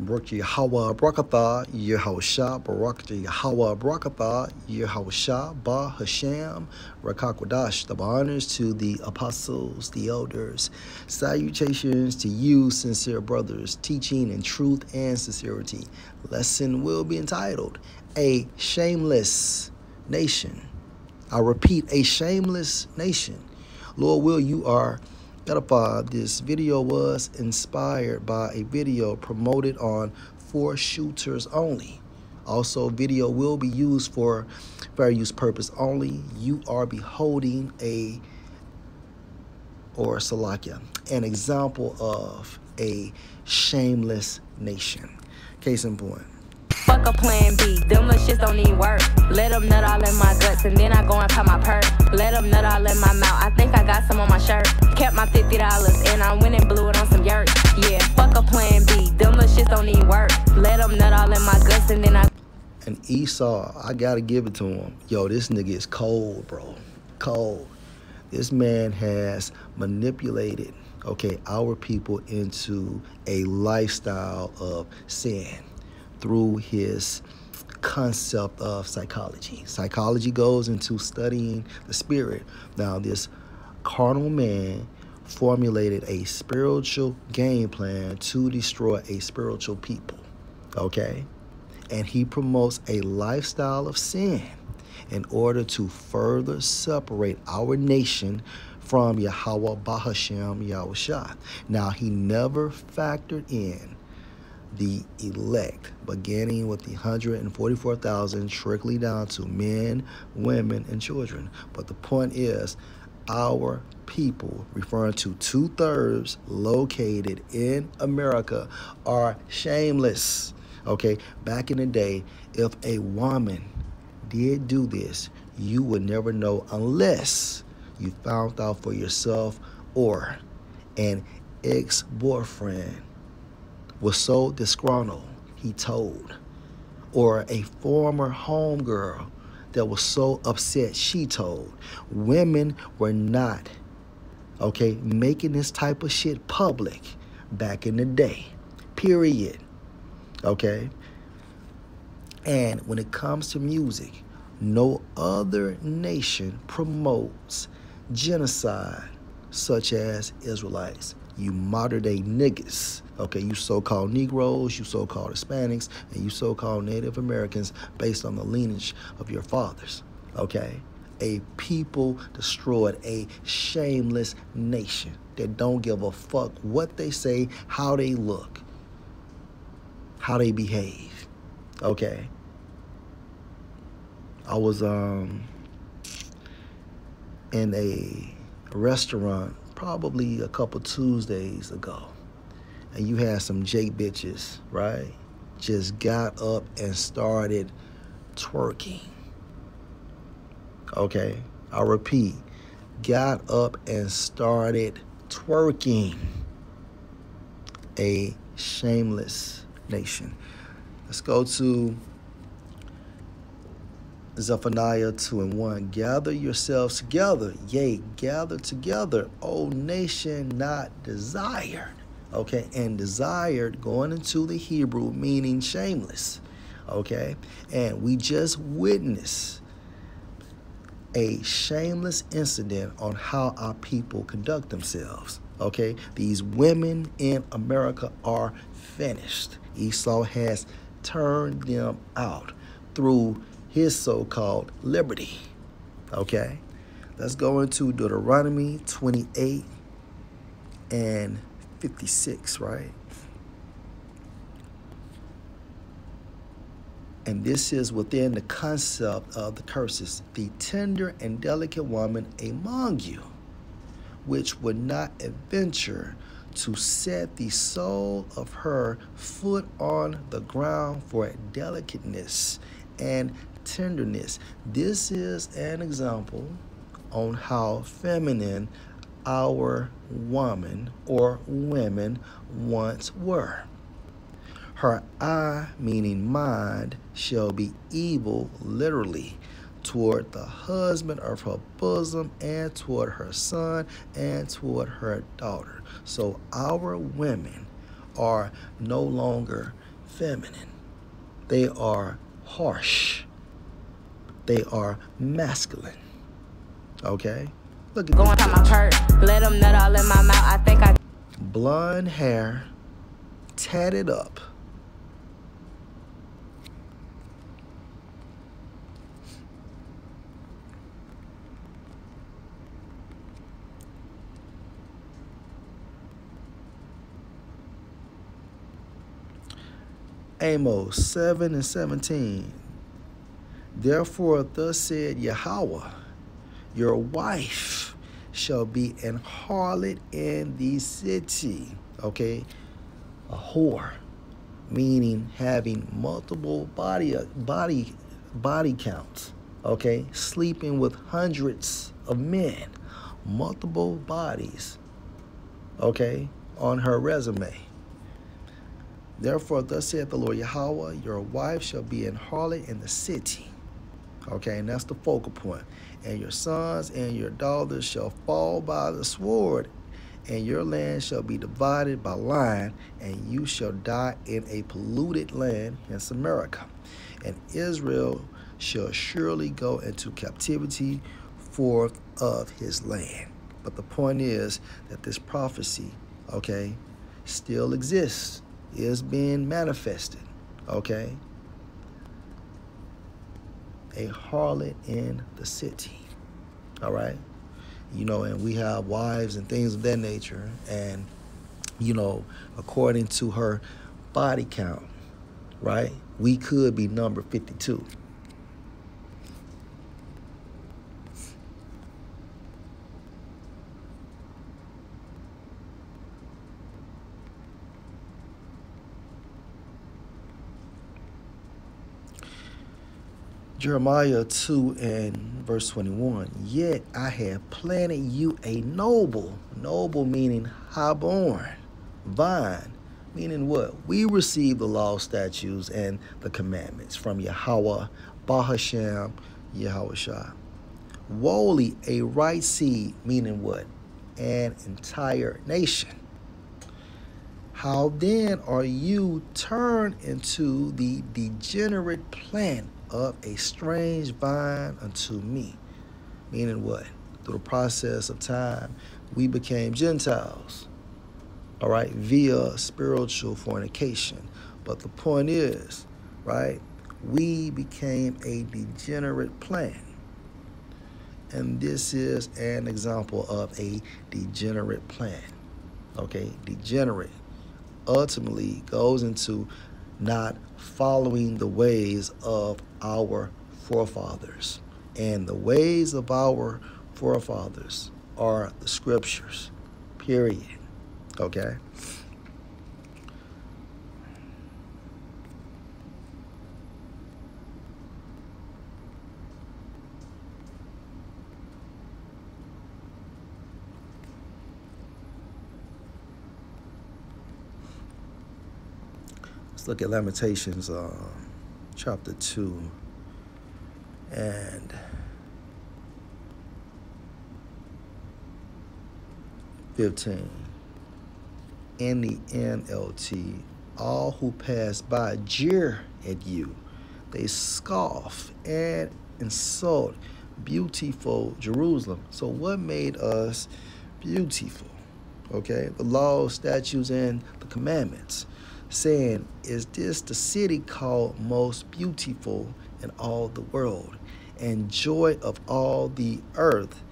Barak Yahweh Barakatha, Yahusha, Barak Yahweh Barakatha, Yahusha, Ba Hashem, Rakakwadash. The honors to the apostles, the elders. Salutations to you, sincere brothers, teaching in truth and sincerity. Lesson will be entitled, A Shameless Nation. I repeat, a shameless nation. Lord will, you are edified. This video was inspired by a video promoted on For Shooters Only. Also, video will be used for fair use purpose only. You are beholding an example of a shameless nation. Case in point. Fuck a plan B, them little shits don't even work. Let them nut all in my guts and then I go and pop my perk. Let them nut all in my mouth, I think I got some on my shirt. Kept my $50 and I went and blew it on some yurt. Yeah, fuck a plan B, them little shits don't even work. Let them nut all in my guts and then I... And Esau, I gotta give it to him. Yo, this nigga is cold, bro. Cold. This man has manipulated, our people into a lifestyle of sin through his concept of psychology. Psychology goes into studying the spirit. Now, this carnal man formulated a spiritual game plan to destroy a spiritual people, And he promotes a lifestyle of sin in order to further separate our nation from Yahweh Bahashem Yahusha. Now, he never factored in the elect, beginning with the 144,000, trickling down to men, women, and children. But the point is, our people, referring to 2/3 located in America, are shameless. Back in the day, if a woman did do this, you would never know unless you found out for yourself or an ex-boyfriend was so disgruntled, he told, or a former homegirl that was so upset, she told. Women were not, making this type of shit public back in the day, period, And when it comes to music, no other nation promotes genocide such as Israelites. You modern-day niggas, you so-called Negroes, you so-called Hispanics, and you so-called Native Americans based on the lineage of your fathers, A people destroyed, a shameless nation that don't give a fuck what they say, how they look, how they behave, I was in a restaurant probably a couple Tuesdays ago, and you had some J bitches, right? Just got up and started twerking. I repeat, got up and started twerking. A shameless nation. Let's go to Zephaniah 2:1. Gather yourselves together, yea, gather together, O nation not desired. And desired, going into the Hebrew, meaning shameless. And we just witnessed a shameless incident on how our people conduct themselves. These women in America are finished. Esau has turned them out through his so-called liberty. Let's go into Deuteronomy 28 and 56, right? And this is within the concept of the curses. The tender and delicate woman among you, which would not adventure to set the sole of her foot on the ground for delicateness and tenderness. This is an example on how feminine our woman or women once were. Her eye, meaning mind, shall be evil, literally, toward the husband of her bosom and toward her son and toward her daughter. So our women are no longer feminine. They are harsh. They are masculine. Okay? Look at Going this to my picture. purse. Let them nut all in my mouth. I think I Blonde hair, tatted up. Amos 7:17. Therefore, thus said Yahweh, your wife shall be an harlot in the city. Okay, a whore, meaning having multiple body counts. Okay, sleeping with hundreds of men, multiple bodies. Okay, on her resume. Therefore, thus saith the Lord Yahweh, your wife shall be an harlot in the city. Okay, and that's the focal point. And your sons and your daughters shall fall by the sword, and your land shall be divided by line, and you shall die in a polluted land, hence America. And Israel shall surely go into captivity forth of his land. But the point is that this prophecy, okay, still exists, is being manifested, okay? A harlot in the city, all right? You know, and we have wives and things of that nature, and, you know, according to her body count, right, we could be number 52. Jeremiah 2 and verse 21. Yet I have planted you a noble meaning high-born, vine, meaning what? We receive the law, statutes, and the commandments from Yahweh, Bahashem, Yahweh Shah. Wholly a right seed, meaning what? An entire nation. How then are you turned into the degenerate plant of a strange vine unto me? Meaning what? Through the process of time, we became Gentiles, all right, via spiritual fornication. But the point is, right, we became a degenerate plant. And this is an example of a degenerate plant, okay? Degenerate ultimately goes into not following the ways of our forefathers. And the ways of our forefathers are the scriptures, period. Okay? Let's look at Lamentations chapter 2 and 15. In the NLT, all who pass by jeer at you. They scoff and insult beautiful Jerusalem. So what made us beautiful? Okay, the laws, statutes, and the commandments. Saying, is this the city called most beautiful in all the world, and joy of all the earth?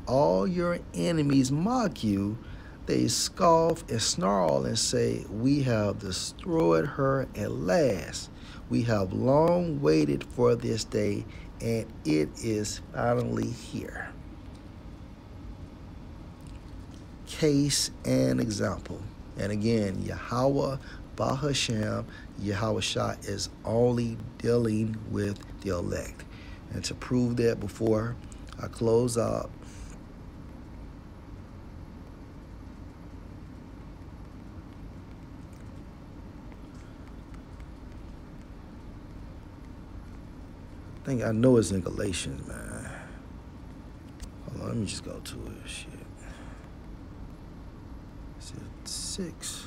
All your enemies mock you. They scoff and snarl and say, we have destroyed her at last. We have long waited for this day, and it is finally here. Case and example. And again, Yahweh, Bahashem, Yahweh Shah is only dealing with the elect. And to prove that before I close out, I know it's in Galatians, man. Hold on, let me just go to it. Shit. Is it 6?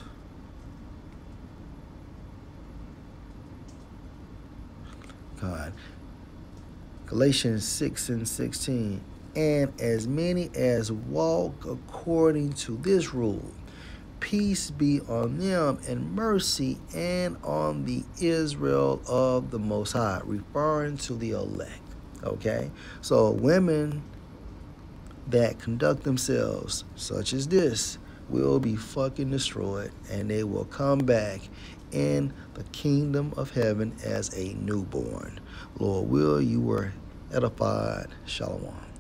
mankind. Galatians 6:16. And as many as walk according to this rule, peace be on them and mercy and on the Israel of the Most High, referring to the elect. Okay? So women that conduct themselves such as this will be fucking destroyed, and they will come back in the kingdom of heaven as a newborn. Lord will, you were edified. Shalom.